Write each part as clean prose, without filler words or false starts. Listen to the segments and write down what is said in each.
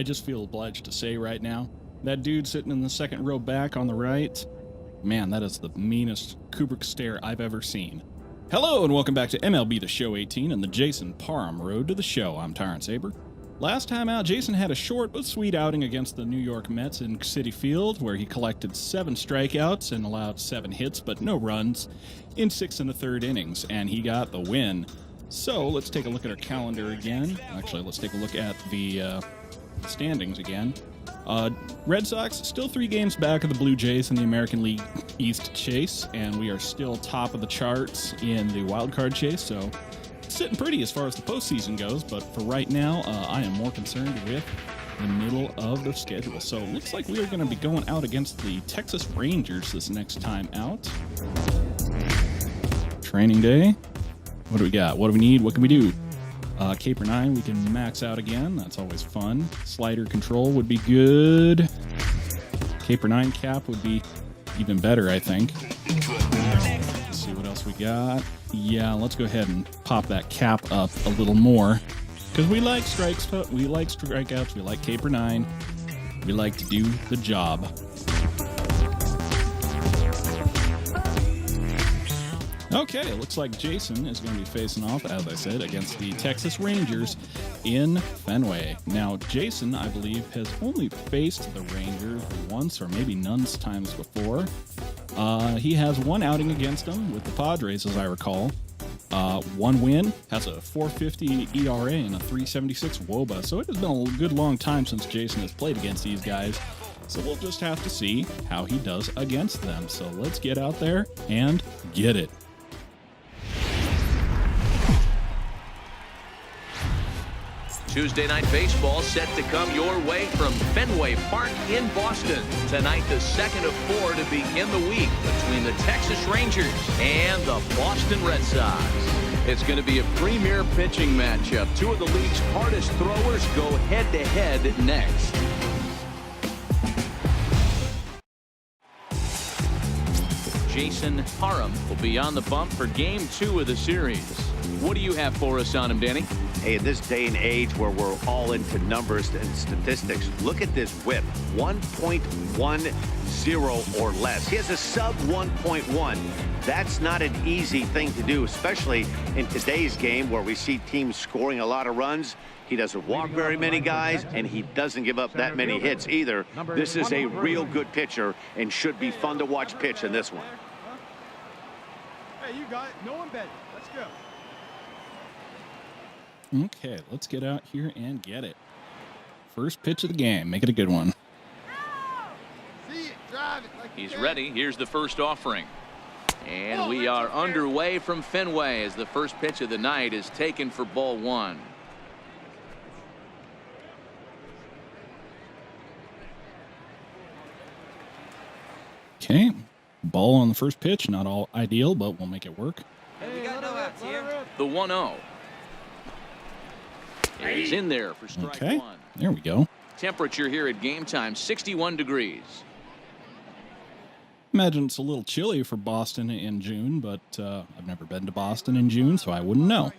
just feel obliged to say right now, that dude sitting in the second row back on the right, man, that is the meanest Kubrick stare I've ever seen. Hello and welcome back to MLB The Show 18 and the Jason Parham Road to the Show. I'm Tyrant Saber. Last time out, Jason had a short but sweet outing against the New York Mets in Citi Field, where he collected 7 strikeouts and allowed 7 hits but no runs in 6 1/3 innings, and he got the win. So let's take a look at our calendar again. Actually, let's take a look at the standings again. Red Sox still 3 games back of the Blue Jays in the American League East chase, and we are still top of the charts in the wild card chase, so sitting pretty as far as the postseason goes. But for right now, I am more concerned with the middle of the schedule. So it looks like we are going to be going out against the Texas Rangers this next time out. Training day. What do we got? What do we need? What can we do? Caper 9, we can max out again. That's always fun. Slider control would be good. Caper 9 cap would be even better, I think. Let's see what else we got. Yeah, let's go ahead and pop that cap up a little more, because we like strikes, we like strikeouts, we like Caper 9. We like to do the job. Okay, it looks like Jason is going to be facing off, as I said, against the Texas Rangers in Fenway. Now, Jason, I believe, has only faced the Rangers once or maybe none times before. He has 1 outing against them with the Padres, as I recall. 1 win, has a 4.50 ERA and a 3.76 WOBA. So it has been a good long time since Jason has played against these guys. So we'll just have to see how he does against them. So let's get out there and get it. Tuesday Night Baseball set to come your way from Fenway Park in Boston. Tonight, the second of 4 to begin the week between the Texas Rangers and the Boston Red Sox. It's going to be a premier pitching matchup. 2 of the league's hardest throwers go head-to-head next. Jason Parham will be on the bump for Game 2 of the series. What do you have for us on him, Danny? Hey, in this day and age where we're all into numbers and statistics, look at this whip, 1.10 or less. He has a sub 1.1. That's not an easy thing to do, especially in today's game where we see teams scoring a lot of runs. He doesn't walk very many guys, and he doesn't give up that many hits either. This is a real good pitcher and should be fun to watch pitch in this one. Hey, you got it. No one bet. Let's go. Okay, let's get out here and get it. First pitch of the game. Make it a good one. See it, drive it like He's ready. Here's the first offering. And we are underway from Fenway as the first pitch of the night is taken for ball 1. Okay, ball on the first pitch. Not all ideal, but we'll make it work. Hey, we got no outs here. The 1-0. He's in there for strike 1. There we go. Temperature here at game time, 61 degrees. Imagine it's a little chilly for Boston in June, but I've never been to Boston in June, so I wouldn't know.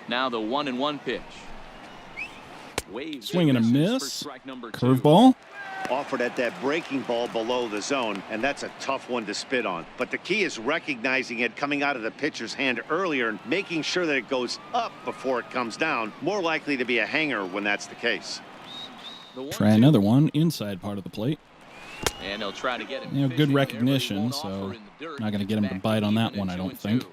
Now the 1-1 pitch. Swing and a miss. Curveball. Offered at that breaking ball below the zone, and that's a tough one to spit on. But the key is recognizing it coming out of the pitcher's hand earlier and making sure that it goes up before it comes down. More likely to be a hanger when that's the case. Try another one inside part of the plate. And they'll try to get him. You know, good recognition, so not going to get him to bite on that one, I don't think.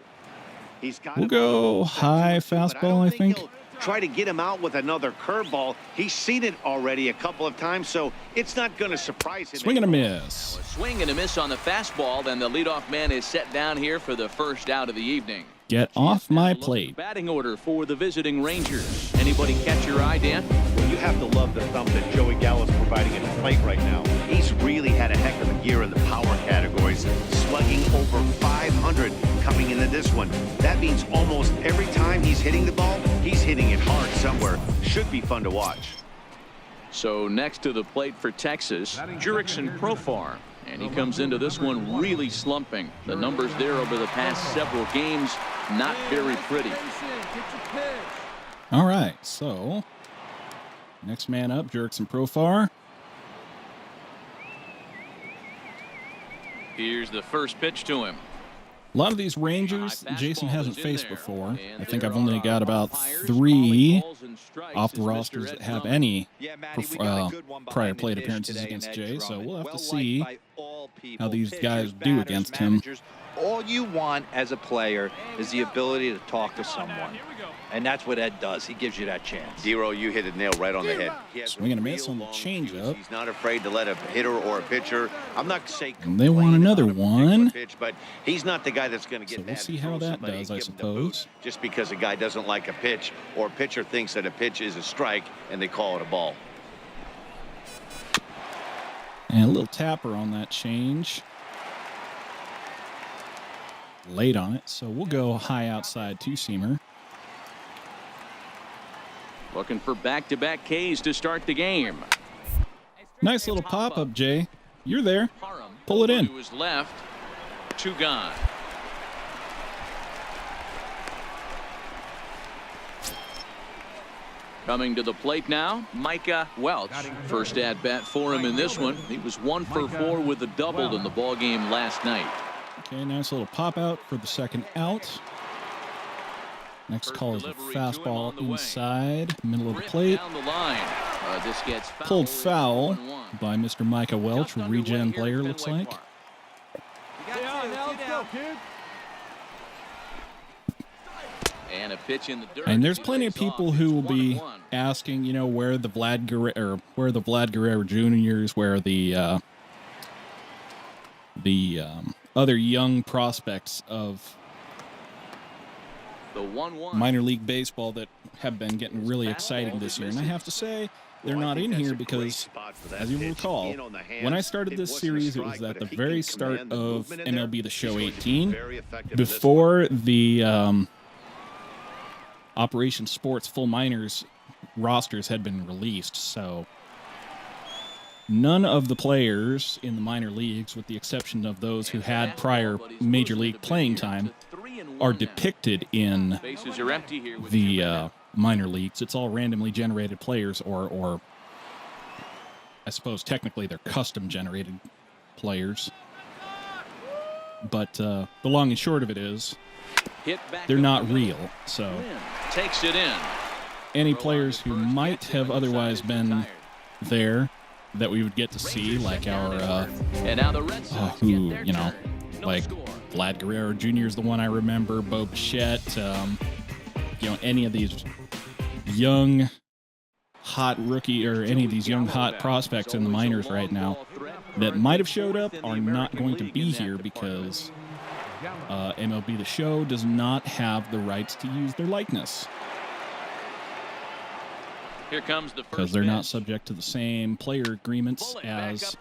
We'll go high fastball, I think. Try to get him out with another curveball. He's seen it already a couple of times, so it's not going to surprise him. Swing and a miss. A swing and a miss on the fastball. Then the leadoff man is set down here for the first out of the evening. Get off my plate. Batting order for the visiting Rangers. Anybody catch your eye, Dan? Well, you have to love the thump that Joey Gallo's providing at the plate right now. He's really had a heck of a year in the power categories, slugging over 500 coming into this one. That means almost every time he's hitting the ball, he's hitting it hard somewhere. Should be fun to watch. So next to the plate for Texas, Jurickson Profar. And he comes into this one really slumping. The numbers there over the past several games, not very pretty. All right, so Next man up, Jurickson Profar. Here's the first pitch to him. A lot of these Rangers, Jason hasn't faced before. I think I've only got about 3 off the rosters that have any prior plate appearances against Jay, so we'll have to see how these guys do against him. All you want as a player is the ability to talk to someone. And that's what Ed does. He gives you that chance. Dero, you hit a nail right on the head. Swing and a miss on the changeup. He's not afraid to let a hitter or a pitcher. I'm not saying they want another one. Pitch, but he's not the guy that's going to get. So we'll see how that does, I suppose. Just because a guy doesn't like a pitch, or a pitcher thinks that a pitch is a strike, and they call it a ball. And a little tapper on that change. Late on it, so we'll go high outside two-seamer. Looking for back-to-back Ks to start the game. Nice little pop-up, Jay. You're there. Pull it in. To his left, 2 gone. Coming to the plate now, Micah Welch. First at-bat for him in this one. He was 1 for 4 with a double in the ballgame last night. Okay, nice little pop-out for the second out. Next call is a fastball inside, middle of the plate. This gets Pulled foul by Mr. Micah Welch, a regen player, looks like. And a pitch in the dirt. And there's plenty of people who will be asking, you know, where the Vlad Guerrero Juniors, where the other young prospects of the 1-1 minor league baseball that have been getting really exciting this year. And I have to say, they're not in here because, as you recall, when I started this series, it was at the very start of MLB The Show 18, before the Operation Sports Full Minors rosters had been released. So none of the players in the minor leagues, with the exception of those who had prior major league playing time, are depicted in the minor leagues. It's all randomly generated players, or I suppose technically they're custom generated players. But the long and short of it is, they're not real. So takes it in. Any players who might have otherwise been there that we would get to see, like our like Vlad Guerrero Jr. is the one I remember, Bo Bichette, any of these young hot rookie or any of these young hot prospects in the minors right now that might have showed up are not going to be here because MLB The Show does not have the rights to use their likeness. Here comes the because they're not subject to the same player agreements as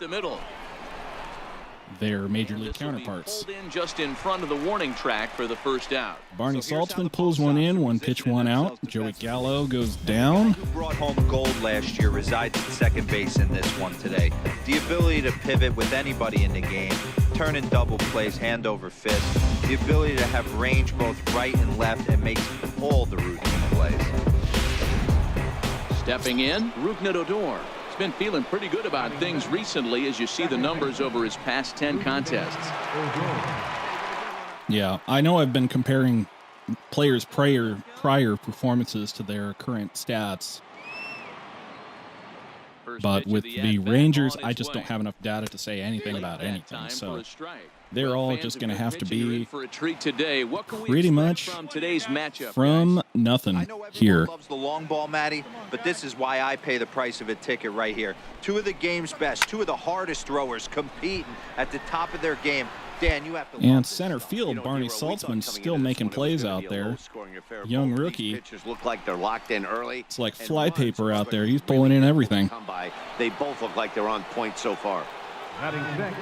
their major league counterparts. In just in front of the warning track for the first out. Barney Saltzman pulls one in, 1 pitch, 1 out. Joey Gallo goes down. Who brought home gold last year resides at second base in this one today. The ability to pivot with anybody in the game, turn in double plays, hand over fist. The ability to have range both right and left and make all the routine plays. Stepping in, Rougned Odor. He's been feeling pretty good about things recently as you see the numbers over his past 10 contests. Yeah, I know I've been comparing players' prior performances to their current stats. But with the Rangers, I just don't have enough data to say anything about anything. So they're all just going to have to be pretty much from nothing here. Loves the long ball, Matty, but this is why I pay the price of a ticket right here. 2 of the game's best, 2 of the hardest throwers competing at the top of their game. Dan, you have to. And center field, Barney Saltzman still making plays out there. Young rookie. Look like they're locked in early. It's like flypaper out there. He's pulling in everything. They both look like they're on point so far. Batting sixth,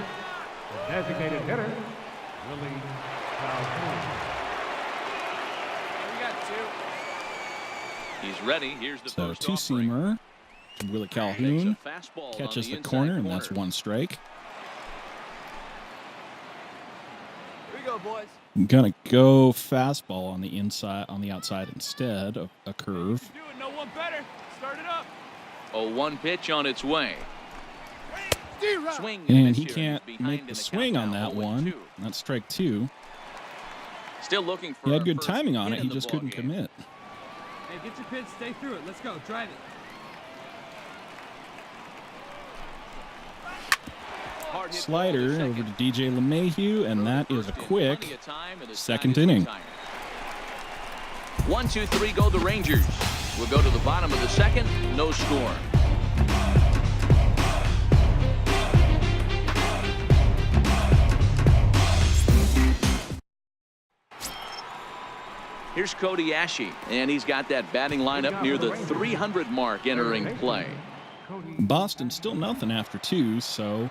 the designated hitter, Willie Calhoun. He's ready. Here's the so first two-seamer. Willie Calhoun catches the corner, and that's 1 strike. Boys. Gonna go fastball on the inside, on the outside instead of a curve. No one better. Start it up. 0-1 pitch on its way. Swing And this he year, can't he's behind make in the swing on count that now, one. 0-2. That's strike 2. Still looking for He had a good first timing on hit it. in He the just ball couldn't game. commit. Hey, get your pitch, stay through it. Let's go, drive it. Hard hit Slider ball to over second. to DJ LeMahieu, and that is a First in quick plenty of time, and the second side is inning. retired. 1, 2, 3 go the Rangers. We'll go to the bottom of the second. No score. Here's Cody Ashe, and he's got that batting lineup near the 300 mark entering play. Boston still nothing after 2, so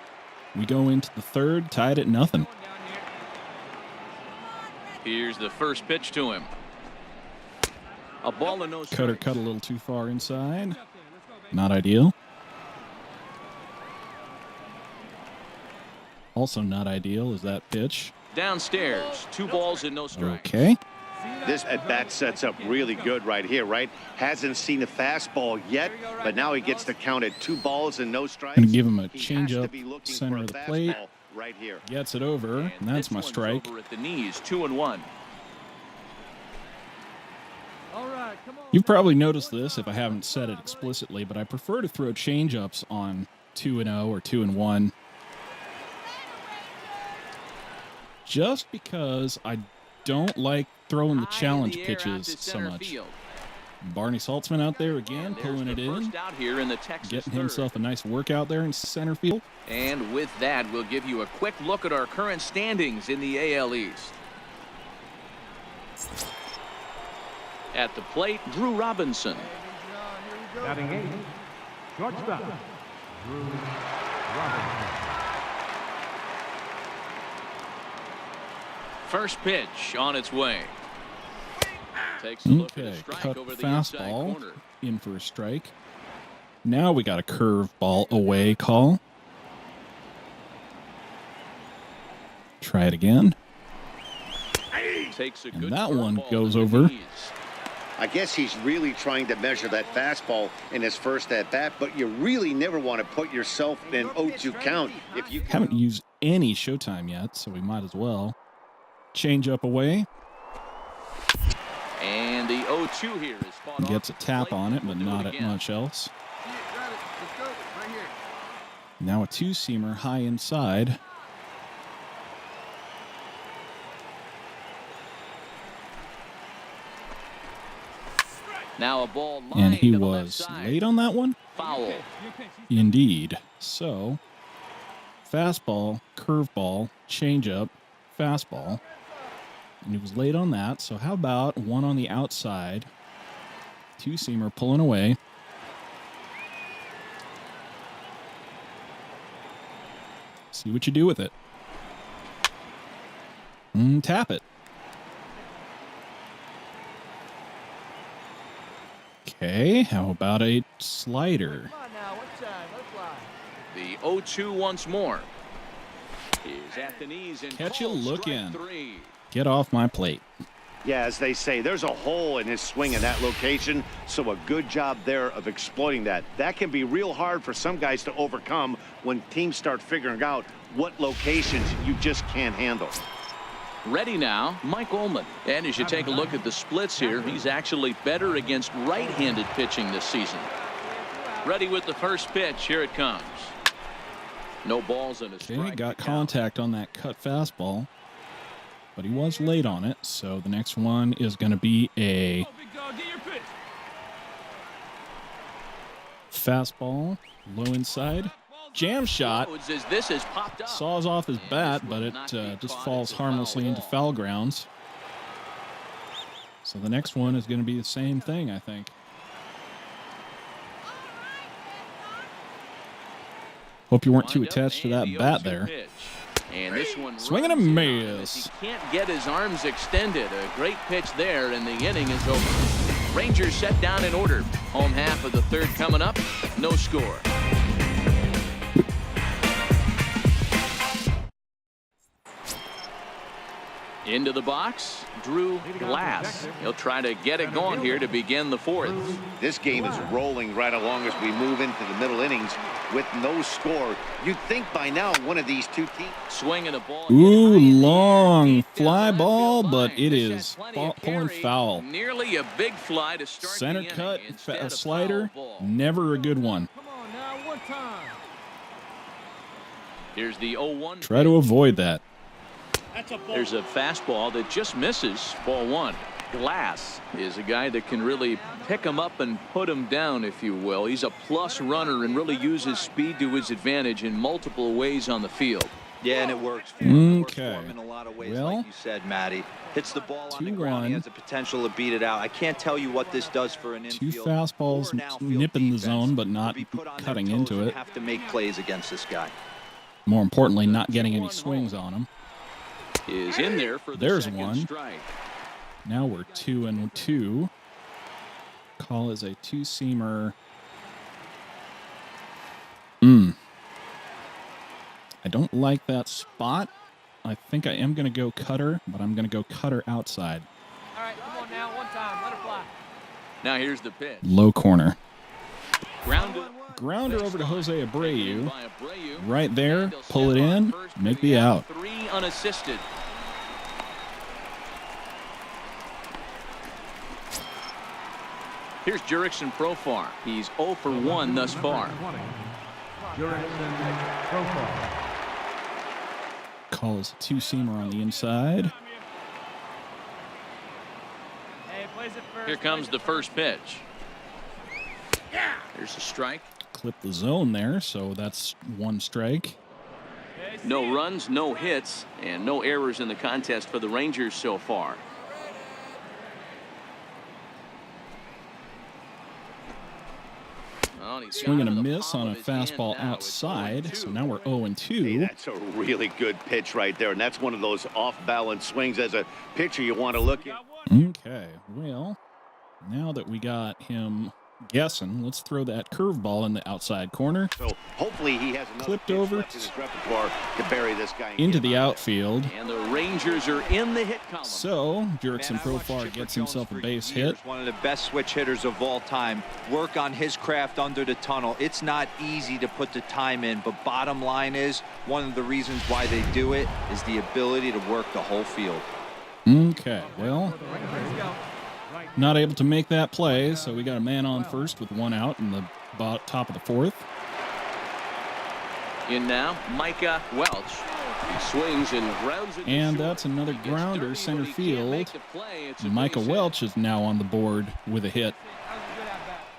we go into the third tied at nothing. Here's the first pitch to him. A ball and no Cutter strikes. cut a little too far inside. Not ideal. Also not ideal is that pitch. Downstairs, 2 balls and no strikes. Okay. This at-bat sets up really good right here, right? Hasn't seen a fastball yet, but now he gets the count at 2 balls and no strikes. Gonna give him a He has changeup to be looking center for a of the plate. fastball right here. Gets it over, and that's this my one's strike. over at the knees, 2-1. All right, come on. You've probably noticed this if I haven't said it explicitly, but I prefer to throw changeups on 2-0 or 2-1. Just because I don't like throwing the challenge High in the air out pitches to so center much. field. Barney Saltzman out there again, There's pulling the it in, first out here in the Texas getting third. himself a nice workout there in center field. And with that, we'll give you a quick look at our current standings in the AL East. At the plate, Drew Robinson. Batting 8, shortstop, Drew Robinson. First pitch on its way. Takes a look at a Okay, strike cut over the inside fastball corner. in for a strike. Now we got a curveball away call. Try it again. Takes a And good that one curveball goes to the over. knees. I guess he's really trying to measure that fastball in his first at-bat, but you really never want to put yourself in an 0-2 count. If you Haven't used any showtime yet, so we might as well. Change up away. And the 0-2 here is fought off Gets a the tap plate. on it, but We'll do not at again. much else. Got it. Let's go. Right here. Now a 2-seamer high inside. Now a ball And lined he to the left was side. late on that one? Foul. Your pitch. He's Indeed. So, fastball, curveball, changeup, fastball. And he was late on that. So how about one on the outside? 2-seamer pulling away. See what you do with it. Tap it. Okay, how about a slider? Come on now, one time, let's fly. The 0-2 once more. Is at the knees and Catch you called looking. strike 3. Get off my plate. Yeah, as they say, there's a hole in his swing in that location, so a good job there of exploiting that. That can be real hard for some guys to overcome when teams start figuring out what locations you just can't handle. Ready now, Mike Ullman. And as you take a look at the splits here, he's actually better against right-handed pitching this season. Ready with the first pitch. Here it comes. No balls in a strike. Okay, got to count. contact on that cut fastball, but he was late on it, so the next one is going to be a Oh, big dog, get your pitch. fastball, low inside, jam shot, As this has popped up. saws off his And bat, this but will it not be just caught. falls It's a foul harmlessly into ball. foul grounds. So the next one is going to be the same thing, I think. Hope you weren't too Wind up, attached to and that the bat 0-2 there. pitch. And this one Swing and a runs in on him miss. as He can't get his arms extended. A great pitch there, and the inning is over. Rangers set down in order. Home half of the third coming up. No score. Into the box, Drew Glass. He'll try to get it going here to begin the fourth. This game is rolling right along as we move into the middle innings with no score. You'd think by now one of these two teams. Swinging a ball. Ooh, long fly ball, but it is pulling foul. Nearly a big fly to start Center the cut, inning instead a of slider, foul ball. never a good one. Come on now, one time. Here's the 0-1. Try to avoid that. There's a fastball that just misses. Ball one. Glass is a guy that can really pick him up and put him down, if you will. He's a plus runner and really uses speed to his advantage in multiple ways on the field. Yeah, and it works for him. Okay. It works for him in a lot of ways, Well, like you said, Matty. Hits the ball on the 2-1. ground. He has the potential to beat it out. I can't tell you what this does for an Two infield fastballs or an outfield nipping the defense zone, but to not be put on their cutting toes into and it. have to make plays against this guy. More importantly, not getting any swings on him. Is in there for the There's second one. strike. Now we're 2-2. Call is a two-seamer. I don't like that spot. I think I am going to go cutter, but I'm going to go cutter outside. All right, come on now, one time. Let it fly. Now here's the pitch. Low corner. Grounded. Grounder over to Jose Abreu. By Abreu. Right there. And he'll Pull it step on in. first, Make bring the up out. 3 unassisted. Here's Jurickson Profar. He's 0 for 1 thus far. Call is a two-seamer on the inside. Hey, plays it first. Here comes the first pitch. There's a strike. Clip the zone there, so that's one strike. No runs, no hits, and no errors in the contest for the Rangers so far. Well, he's Swing and a got it in the miss palm on a of his hand fastball now. It's outside, 0-2. so now we're Hey, 0-2. that's a really good pitch right there, and that's one of those off-balance swings. As a pitcher, you want to look at. Okay, well, now that we got him guessing, let's throw that curveball in the outside corner. So hopefully he has another Clipped pitch over left in his repertoire to bury this guy and into get him the out. outfield. And the Rangers are in the hit column. So, Jurickson Man, I watched Profar Chipper gets Jones himself a for base years, hit. One of the best switch hitters of all time. Work on his craft under the tunnel. It's not easy to put the time in, but bottom line is, one of the reasons why they do it is the ability to work the whole field. Okay, well, not able to make that play, so we got a man on first with one out in the top of the fourth. In now, Micah Welch. He swings and grounds it to And short. that's another He gets grounder, dirty, center but he can't make field. the play. It's a Micah base hit. Welch is now on the board with a hit.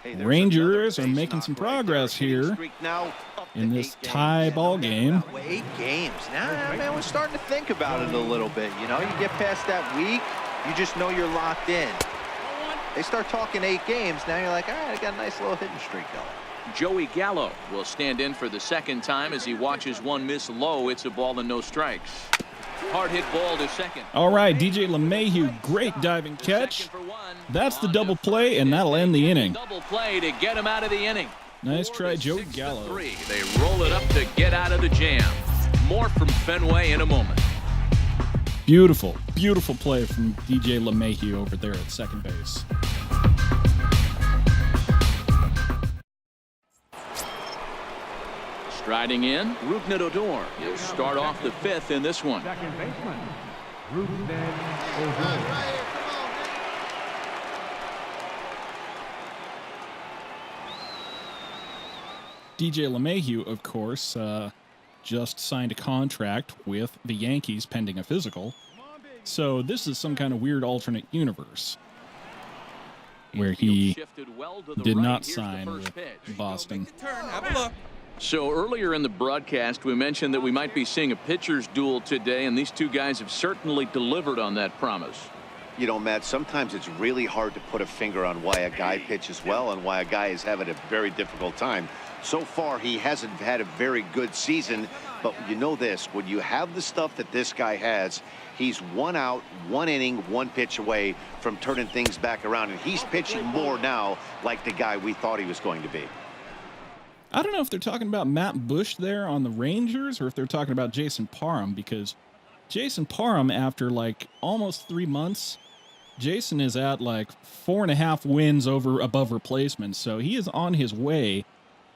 Hey, there's Rangers another are base making some knock right there. progress Hitting here streak now up to in this 8 games. tie ball game. Well, 8 games. Now, man, we're starting to think about it a little bit. You know, you get past that week, you just know you're locked in. They start talking 8 games, now you're like, all right, I got a nice little hitting streak going. Joey Gallo will stand in for the second time as he watches one miss low. It's a ball and no strikes. Hard hit ball to second. All right, DJ LeMahieu, great diving catch. Second for one. That's the On double to play, first and that'll end the base. inning. Double play to get him out of the inning. Nice 4 try, to Joey 6 to Gallo. 3. They roll it up to get out of the jam. More from Fenway in a moment. Beautiful, beautiful play from DJ LeMahieu over there at second base. Striding in, Rougned Odor. He'll start off the 5th in this one. Second baseman, Rougned Odor. DJ LeMahieu, of course, just signed a contract with the Yankees pending a physical. So this is some kind of weird alternate universe where he Shifted well to the did right. not Here's the sign first with pitch. Boston. So earlier in the broadcast, we mentioned that we might be seeing a pitcher's duel today, and these two guys have certainly delivered on that promise. You know, Matt, sometimes it's really hard to put a finger on why a guy pitches well and why a guy is having a very difficult time. So far, he hasn't had a very good season, but you know this, when you have the stuff that this guy has, he's 1 out, 1 inning, 1 pitch away from turning things back around, and he's pitching more now like the guy we thought he was going to be. I don't know if they're talking about Matt Bush there on the Rangers or if they're talking about Jason Parham, because Jason Parham, after like almost 3 months, Jason is at like 4.5 wins above replacement. So he is on his way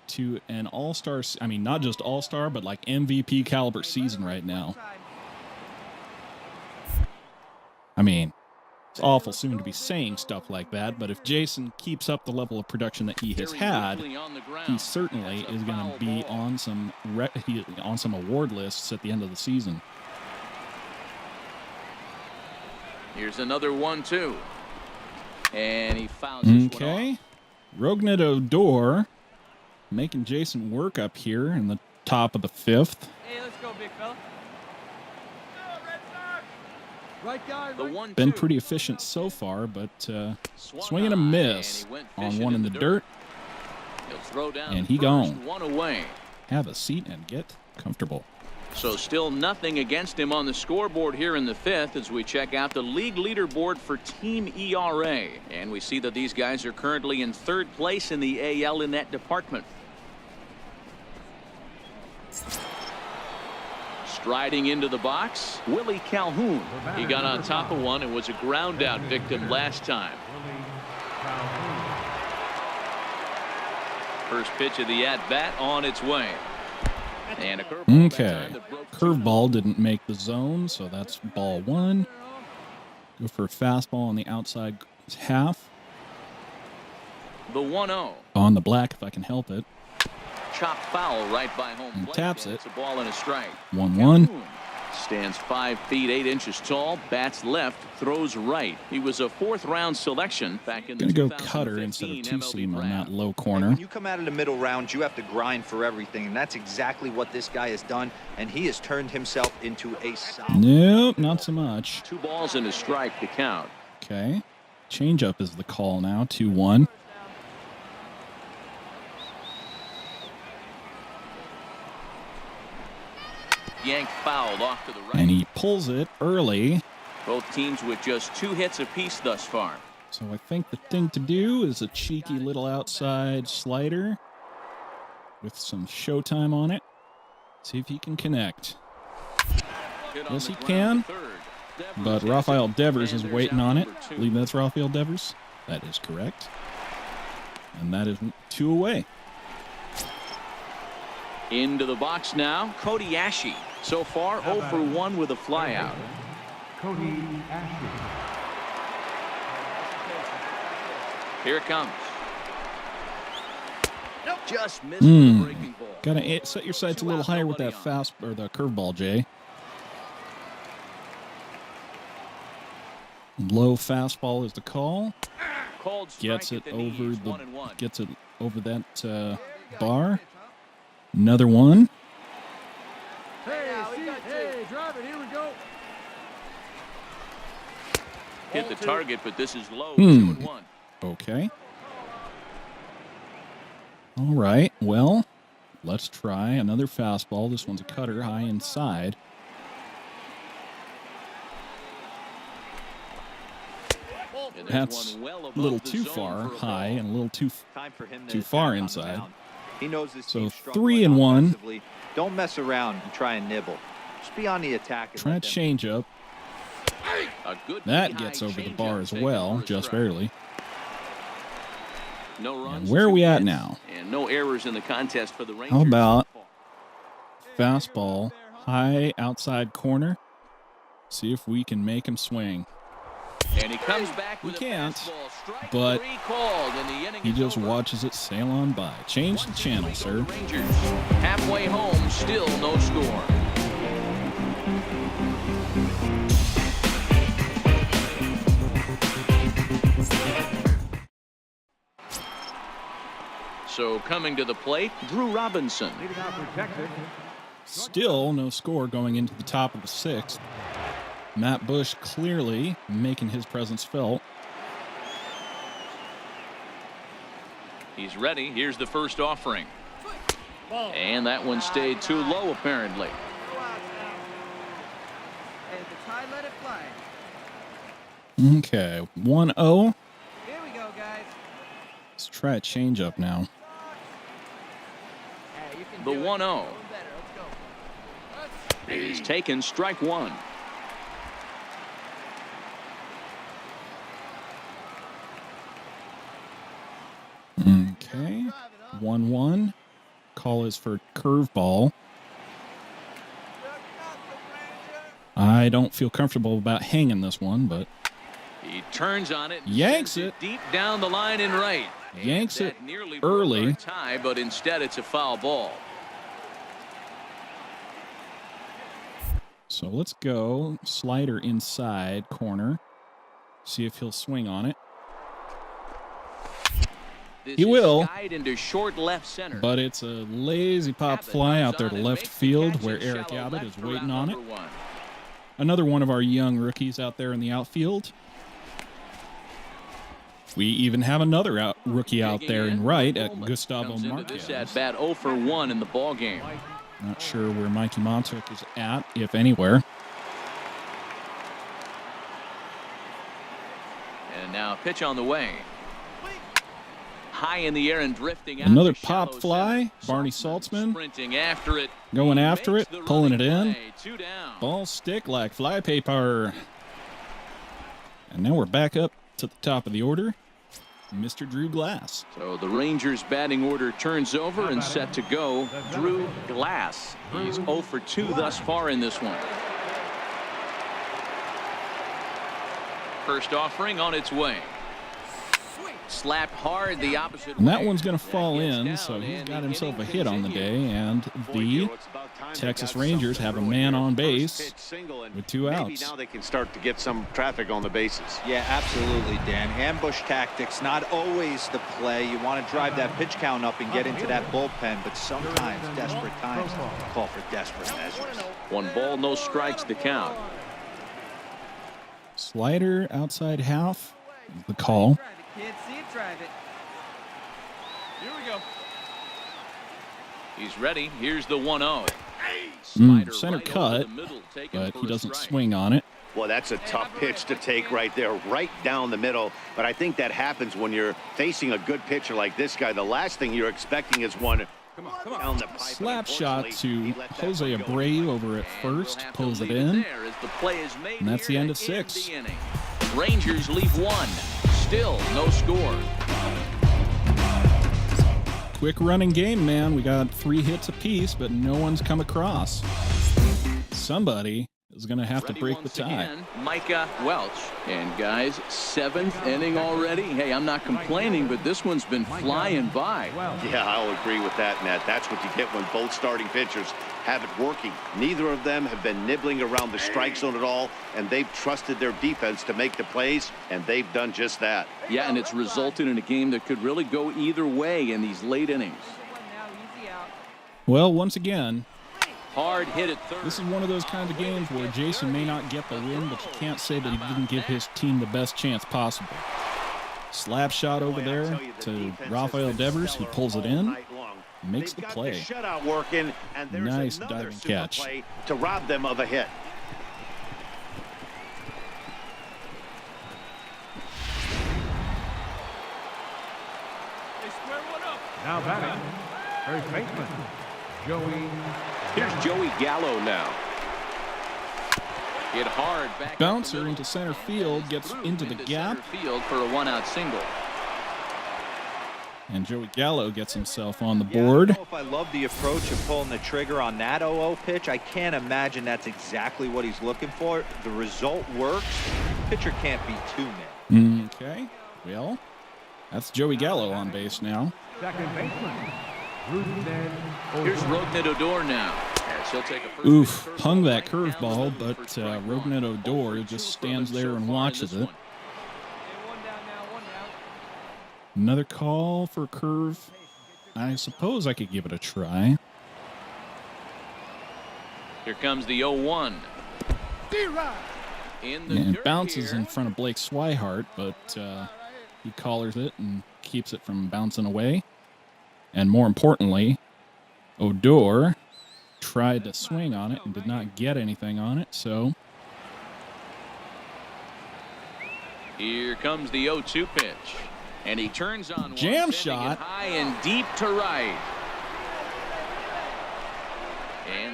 to an all-star. I mean, not just all-star, but like MVP caliber season right now. I mean, it's awful soon to be saying stuff like that, but if Jason keeps up the level of production that he has had, he certainly is going to be on some award lists at the end of the season. Here's another 1-2. And he fouls this one off. Okay. Rognet Odor making Jason work up here in the top of the 5th. Hey, let's go, big fella. Right guy, right. Been pretty efficient so far, but swing and a miss on one in the dirt. He'll throw down and he gone. One away. Have a seat and get comfortable. So still nothing against him on the scoreboard here in the 5th as we check out the league leaderboard for team ERA. And we see that these guys are currently in 3rd place in the AL in that department. Striding into the box, Willie Calhoun. He got on top of one and was a ground out victim last time. First pitch of the at-bat on its way. And a curveball. Okay. Curveball didn't make the zone, so that's ball 1. Go for a fastball on the outside half. The 1-0. On the black, if I can help it. Chop foul right by home and plate. taps it. It's a ball and a strike. 1-1. Stands 5 feet 8 inches tall. Bats left, throws right. He was a 4th-round selection back in the 2015 Gonna go cutter instead of two-seam MLB on that low And corner. when you come out of the middle rounds, you have to grind for everything, and that's exactly what this guy has done, and he has turned himself into a solid. Nope, not so much. 2 balls and a strike to count. Okay. Changeup is the call now. 2-1. Yank fouled off to the right. And he pulls it early. Both teams with just 2 hits apiece thus far. So I think the thing to do is a cheeky little outside slider with some showtime on it. See if he can connect. Yes, he can. But Rafael Devers is waiting on it. I believe that's Rafael Devers. That is correct. And that is 2 away. Into the box now, Cody Ashe. So far, 0 for 1 with a flyout. Cody Ashe. Here it comes. Just missed the breaking ball. Gotta set your sights a little higher with that the curveball, Jay. Low fastball is the call. Gets it over that bar. Another one. Hey, drive it. Here we go. Hit the target, but this is low. 2-1. Okay. All right. Well, let's try another fastball. This one's a cutter, high inside. That's a little too far high and a little too far inside. He knows this So team's struggling 3-1. offensively. Don't mess around and try and nibble. Just be on the attack. And Try a let them- change-up. That That gets over the bar as well, just barely. No runs, And where are we 2 at hits, now? And no errors in the contest for the Rangers. How about fastball, high outside corner? See if we can make him swing. And he comes back with We can't, a fastball. Strike but 3 called, and the inning He is just over. watches it sail on by. Change the channel, sir. Rangers halfway home, still no score. So coming to the plate, Drew Robinson. Leading out for Texas. Still no score going into the top of the 6th. Matt Bush clearly making his presence felt. He's ready. Here's the first offering. And that one stayed too low, apparently. Okay, 1-0. Here we go, guys. Let's try a change-up now. The 1-0. He's taken strike 1. call is for curveball. I don't feel comfortable about hanging this one, but He turns on it. Yanks it. Deep down the line and right. Yanks And it that nearly early. broke our tie, but instead it's a foul ball. So let's go slider inside corner. See if he'll swing on it. This He is will. skied into short left center. But it's a lazy pop Abbott fly moves out there on to and left makes the field catch where in Eric shallow Abbott left is for waiting out on it. number 1. Another one of our young rookies out there in the outfield. We even have another rookie out there in right at Gustavo Comes into this Marquez. at bat 0 for 1 in the ball game. Not sure where Mikey Montauk is at, if anywhere. And now a pitch on the way. High in the air and drifting out. Another to pop shallow fly. center. Barney Saltzman Sprinting after it. going He after makes it, the pulling it running in. play. 2 down. Ball stick like fly paper. And now we're back up to the top of the order. Mr. Drew Glass. So the Rangers batting order turns over and set to go. Drew Glass. He's 0 for 2 thus far in this one. First offering on its way. Slapped hard the opposite And that way. one's going to fall That gets in, down, so he's and got the himself a inning hit on the continues. day. And the Texas Rangers have a man on base with 2 Maybe outs. now they can start to get some traffic on the bases. Yeah, absolutely, Dan. Ambush tactics, not always the play. You want to drive that pitch count up and get into that bullpen, but sometimes desperate times call for desperate measures. 1 ball, no strikes to count. Slider outside half. The call. Kids, see it, drive it. Here we go. He's ready. Here's the 1-0. Center right cut, over the middle, taken but for he a doesn't strike. swing on it. Well, that's a tough pitch to take right there, right down the middle. But I think that happens when you're facing a good pitcher like this guy. The last thing you're expecting is one down the pipe. Slap shot to Unfortunately, he let that Jose one go. Abreu over at And we'll first. have to Pulls it leave in. there as the play is made And that's here the end of to end 6. the inning. Rangers leave 1. Still no score. Quick running game, man. We got 3 hits apiece, but no one's come across. Somebody is going to have to Ready break the once tie. again, Micah Welch. And guys, 7th inning already. Hey, I'm not complaining, but this one's been flying by. Yeah, I'll agree with that, Matt. That's what you get when both starting pitchers have it working. Neither of them have been nibbling around the strike zone at all, and they've trusted their defense to make the plays, and they've done just that. Yeah, and it's resulted in a game that could really go either way in these late innings. Well, once again, Hard hit at third. this is one of those kinds of games where Jason may not get the win, but you can't say that he didn't give his team the best chance possible. Slap shot over there to Rafael Devers. He pulls it in, makes the play. Shutout working, and there's Nice another diving super catch. play to rob them of a hit. They square one up. Now batting, first baseman, Joey. Here's Joey Gallo now. Hit hard back. Bouncer up the into middle. center field, gets Through into the gap, center field for a 1-out single. and Joey Gallo gets himself on the Yeah, I don't board. know if I love the approach of pulling the trigger on that 0-0 pitch. I can't imagine that's exactly what he's looking for. The result works. Pitcher can't be too mad. Okay, well, that's Joey Gallo on base now. Second baseman, Ruben. Here's Rognet Odor now. As he'll take a first Oof, base hung curveball that right down the curveball, middle but for strike one. Rognet Odor 0 for just 2 from stands him there so and far in watches this it. one. Another call for curve. I suppose I could give it a try. Here comes the 0-1. In the And it dirt bounces here. in front of Blake Swihart, but he collars it and keeps it from bouncing away. And more importantly, Odor tried to swing on it and did not get anything on it, so Here comes the 0-2 pitch. And he turns on one, Jam sending shot. it high and deep to right.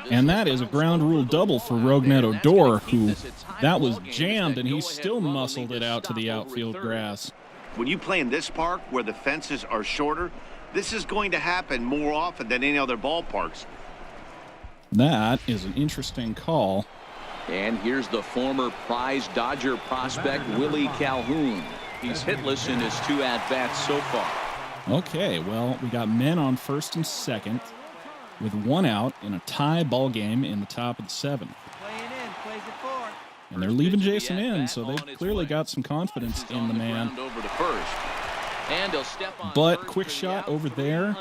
this and that is a ground rule double for Rognet Odor, who that was jammed and he still muscled it out to the outfield grass. When you play in this park where the fences are shorter, This is going to happen more often than any other ballparks. That is an interesting call. And here's the former prize Dodger prospect, Willie Calhoun. He's hitless in his 2 at-bats so far. Okay, well, we got men on first and second with 1 out in a tie ball game in the top of the 7th. And they're leaving Jason in, so they've clearly got some confidence in the man. But quick shot over there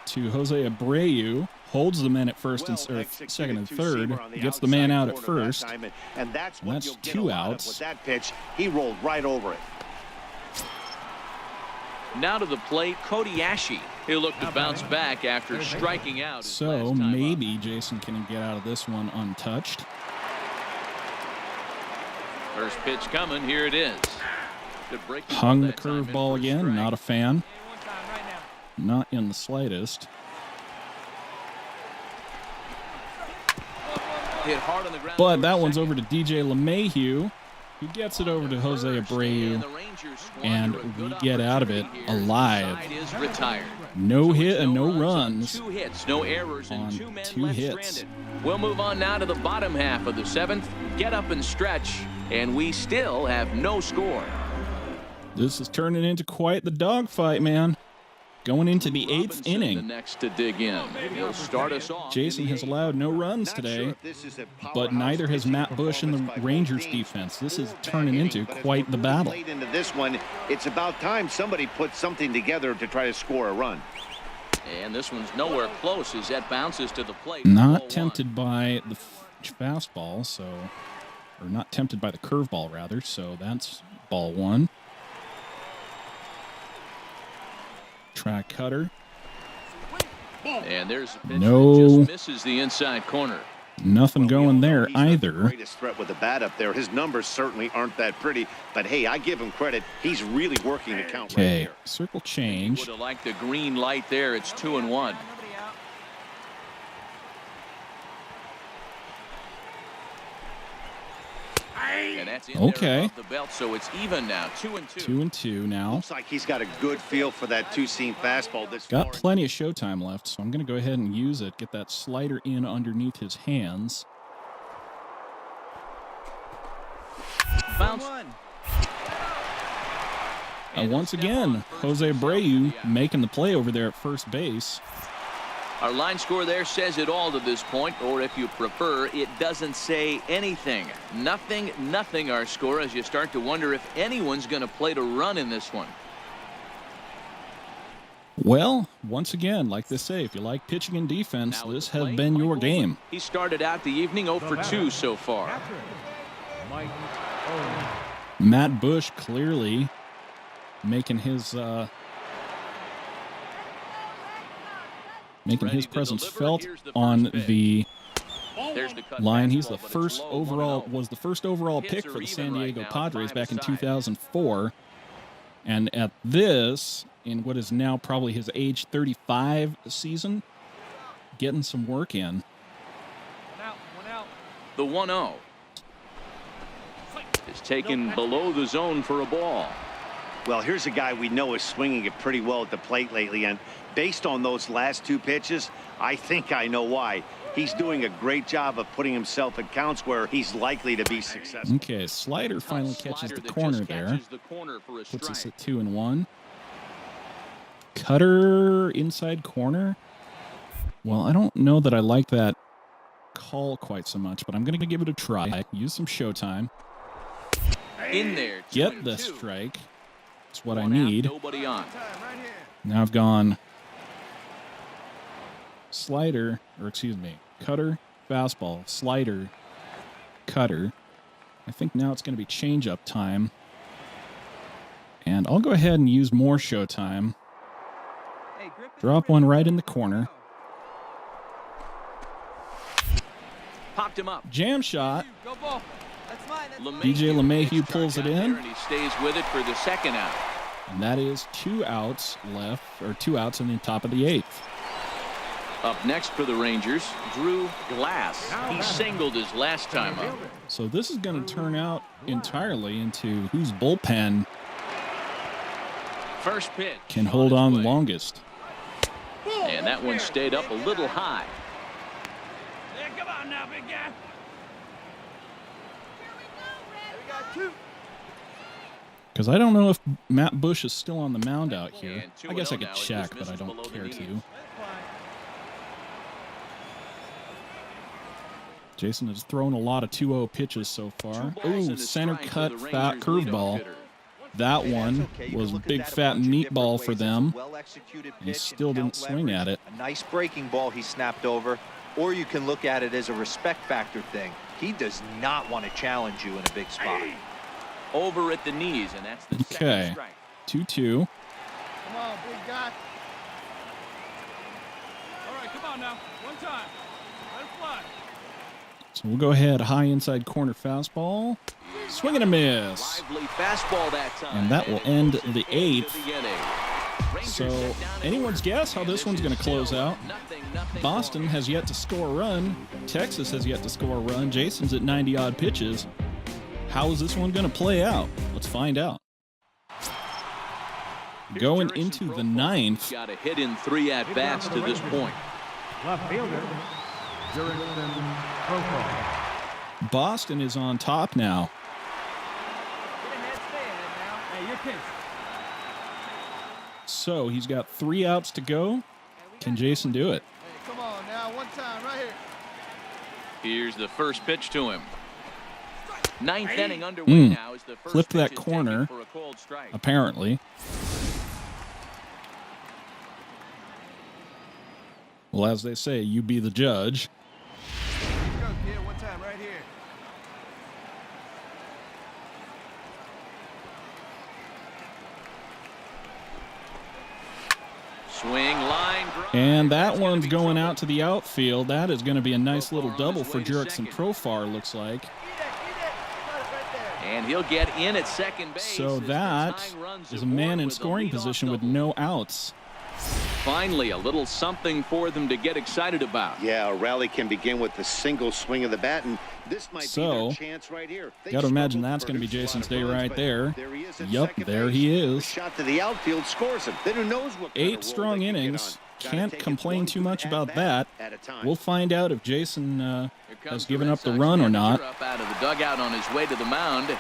to Jose Abreu. Holds the men at first and second and third. Gets the man out at first. And that's 2 outs. With that pitch, he rolled right over it. Now to the plate, Cody Ashe. He'll look to bounce back after striking out. So maybe Jason can get out of this one untouched. First pitch coming. Here it is. Hung the curveball again. Not a fan. Not in the slightest. Hit hard on the ground. But that one's over to DJ LeMahieu, who gets it over to Jose Abreu, and we get out of it alive. No hit and no runs. 2 hits, no errors, and on 2 men 2 left hits. stranded. We'll move on now to the bottom half of the 7th. Get up and stretch, and we still have no score. This is turning into quite the dogfight, man. Going into the 8th The inning. next to dig in. He'll start us off. Jason has allowed no runs today, but neither has Matt Bush in the Rangers defense. This is turning into quite the battle. Late into this one, it's about time somebody put something together to try to score a run. And this one's nowhere close as that bounces to the plate. Not Ball tempted by the fastball, or not tempted by the curveball, rather, so that's ball 1. Try cutter. And there's a pitch No. that just misses the inside corner. Nothing going there He's not the either. greatest threat with the bat up there. His numbers certainly aren't that pretty, but hey, I give him credit. He's really working the count right Okay, here. circle change. Would have liked the green light there. It's 2-1. And that's in Okay. there above the belt, so it's even now. 2-2. 2-2 now. Looks like he's got a good feel for that two-seam fastball this far. Got plenty of showtime left, so I'm going to go ahead and use it. Get that slider in underneath his hands. Bounce. And once again, Jose Abreu making the play over there at first base. Our line score there says it all to this point, or if you prefer, it doesn't say anything. Nothing our score, as you start to wonder if anyone's going to play to run in this one. Well, once again, like they say, if you like pitching and defense, this has been your game. He started out the evening 0 for 2 so far. Matt Bush clearly making his presence felt on the line. He's the first overall pick for the San Diego Padres back in 2004, and at this, in what is now probably his age 35 season, getting some work in. The 1-0 is taken below the zone for a ball. Well, here's a guy we know is swinging it pretty well at the plate lately, and based on those last 2 pitches, I think I know why. He's doing a great job of putting himself at counts where he's likely to be successful. Okay, slider finally catches the corner there. Puts us at 2-1. Cutter inside corner. Well, I don't know that I like that call quite so much, but I'm going to give it a try. Use some showtime. In there. Get the strike. That's what I need. Nobody on. Now I've gone slider, or excuse me, cutter, fastball, slider, cutter. I think now it's going to be change-up time. And I'll go ahead and use more showtime. Drop one right in the corner. Popped him up. Jam shot. Go ball. That's mine. DJ LeMahieu pulls it in. And he stays with it for the second out. And that is 2 outs left, or 2 outs in the top of the 8th. Up next for the Rangers, Drew Glass. He singled his last time up. So this is going to turn out entirely into whose bullpen First pitch. Can hold on longest. And that one stayed up a little high. Yeah, come on now, big guy. We got two. Because I don't know if Matt Bush is still on the mound out here. And I guess I 2-0 could now. He check, just but I misses don't below the care knees. to. Jason has thrown a lot of 2-0 pitches so far. Ooh, center cut fat curveball. That one was big fat meatball for them. He still didn't swing at it. A nice breaking ball he snapped over, or you can look at it as a respect factor thing. He does not want to challenge you in a big spot. Over at the knees, and that's the Okay. second strike. 2-2. Come on, big guy. All right, come on now. One time. Let it fly. So we'll go ahead, high inside corner fastball. Swing and a miss. Lively fastball that time. And that will end the Into 8th. the inning. Rangers So, set down in anyone's order. guess how this And one's it going is to close still out? nothing Boston has yet to score a run. Texas has yet to score a run. Jason's at 90-odd pitches. How is this one going to play out? Let's find out. Going into the 9th. Got a hit in 3 at-bats to this point. Left fielder, Jason Parham. Boston is on top now. Get ahead, stay ahead now. Hey, you're pitch. So he's got 3 outs to go. Can Jason do it? Hey, come on now. One time, right here. Here's the first pitch to him. 9th inning underway now as the first Flipped pitch that is taken corner, for a cold strike. apparently. Well, as they say, you be the judge. Go, kid. One time, right here. Swing, line, drive. And that That's gonna one's be going trouble. out to the outfield. That is going to be a nice little Profar on double his for way to Jurickson second. Profar, looks like. And he'll get in at second base. So as the that tying runs is a aboard man in with a scoring leadoff position with double. no outs. Finally, a little something for them to get excited about. Yeah, a rally can begin with a single swing of the bat, and this might be their chance right here. They Got to imagine struggled that's for going to be a lot Jason's of day runs, right but there. he is at Yup, second there base. he A is. shot to the outfield scores him. Then who knows what kind of 8 role strong they can get innings. on. Gotta Can't take it complain one too good much about at-bat that. at a time. We'll find out if Jason Here has comes given Red up the Sox run or manager not. Up out of the dugout on his way to the mound.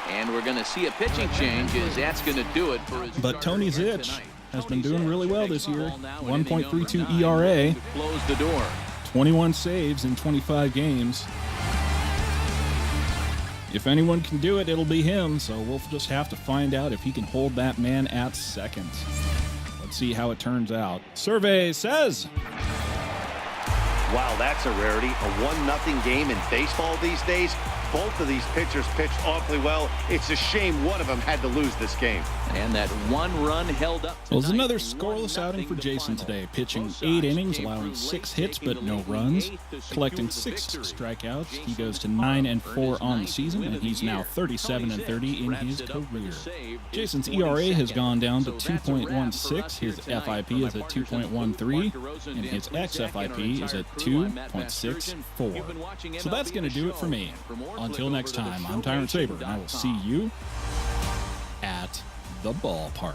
And we're going to see a pitching change as that's going to do it for his But starter Tony here Zitch tonight. has been Tony doing Zitch really well takes this the year. ball now in inning number 1.32 9, ERA, to close the door. 21 saves in 25 games. If anyone can do it, it'll be him. So we'll just have to find out if he can hold that man at second. Let's see how it turns out. Survey says... Wow, that's a rarity. A 1-0 game in baseball these days. Both of these pitchers pitched awfully well. It's a shame one of them had to lose this game. And that one run held up. Well, it's tonight, another scoreless 1-0 outing for the Jason final. today, pitching Both 8 sides innings, came allowing through 6 late, hits taking but the no lead runs, 8th to secure collecting the 6 victory. strikeouts. He Jason goes to Parham 9-4 on the earned his season, ninth and win he's of the now year. 37-30 in Wraps his it up with a career. save, Jason's his ERA has 22nd. gone down to So that's a wrap for us 2.16. here His tonight. FIP For my is at partners in the booth, 2.13, Mark DeRosa and Dan his Plesac, and our XFIP is entire at crew. I'm Matt Vasgersian. You've been 2.64. watching So that's MLB going to The do it for Show. me. For more, Until click next over to time, I'm Tyrant Saber, and I will see theshowation.com. you at the ballpark.